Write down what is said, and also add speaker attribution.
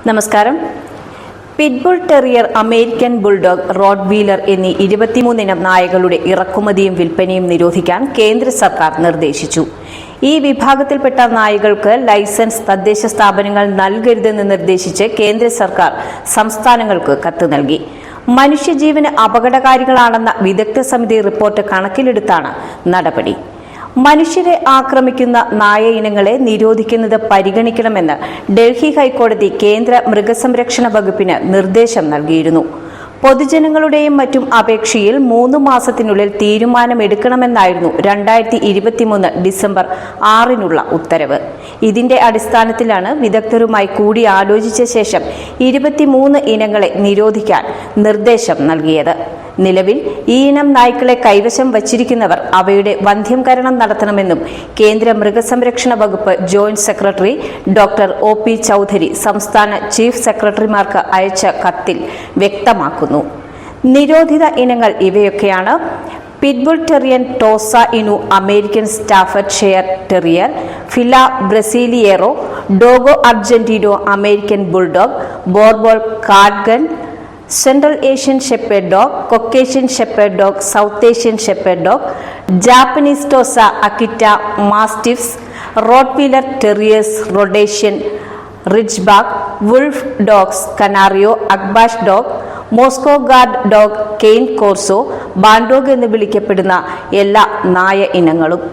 Speaker 1: നമസ്കാരം. Pit bull terrier, American bulldog, റോഡ്വീലർ എന്നീ 23 ഇനം നായകളുടെ ഇറക്കുമതിയും വിൽപ്പനയും നിരോധിക്കാൻ കേന്ദ്ര സർക്കാർ നിർദ്ദേശിച്ചു. ഈ വിഭാഗത്തിൽപ്പെട്ട നായകൾക്ക് ലൈസൻസ് തദ്ദേശ സ്ഥാപനങ്ങൾ നൽകരുതെന്ന് നിർദ്ദേശിച്ച് കേന്ദ്ര സർക്കാർ സംസ്ഥാനങ്ങൾക്ക് കത്ത് നൽകി. മനുഷ്യജീവന് അപകടകാരികളാണെന്ന വിദഗ്ധ സമിതി റിപ്പോർട്ട് കണക്കിലെടുത്താണ് നടപടി. മനുഷ്യരെ ആക്രമിക്കുന്ന നായ ഇനങ്ങളെ നിരോധിക്കുന്നത് പരിഗണിക്കണമെന്ന് ഡൽഹി ഹൈക്കോടതി കേന്ദ്ര മൃഗസംരക്ഷണ വകുപ്പിന് നിർദ്ദേശം നൽകിയിരുന്നു. പൊതുജനങ്ങളുടെയും മറ്റും അപേക്ഷയിൽ 3 മാസത്തിനുള്ളിൽ തീരുമാനമെടുക്കണമെന്നായിരുന്നു 2023 ഡിസംബർ 6 ഉത്തരവ്. ഇതിന്റെ അടിസ്ഥാനത്തിലാണ് വിദഗ്ധരുമായി കൂടിയാലോചിച്ച ശേഷം 23 ഇനങ്ങളെ നിരോധിക്കാൻ നിർദ്ദേശം നൽകിയത്. നിലവിൽ ഈ ഇനം നായ്ക്കളെ കൈവശം വച്ചിരിക്കുന്നവർ അവയുടെ വന്ധ്യംകരണം നടത്തണമെന്നും കേന്ദ്ര മൃഗസംരക്ഷണ വകുപ്പ് joint secretary doctor OP Chaudhary സംസ്ഥാന ചീഫ് സെക്രട്ടറിമാർക്ക് അയച്ച കത്തിൽ വ്യക്തമാക്കുന്നു. നിരോധിത ഇനങ്ങൾ ഇവയൊക്കെയാണ്: pit bull terrier Tosa Inu, American Staffordshire terrier, Fila Brasileiro, Dogo Argentino, American bulldog, Boerboel Kangal, Central Asian shepherd dog, Caucasian shepherd dog, South Asian shepherd dog, Japanese Tosa, Akita, mastiffs, Rottweiler terriers, Rhodesian ridgeback, wolf dogs, Canario, Akbash dog, Moscow guard dog, Cane Corso, bandog എന്ന് വിളിക്കപ്പെടുന്ന എല്ലാ നായ ഇനങ്ങളും.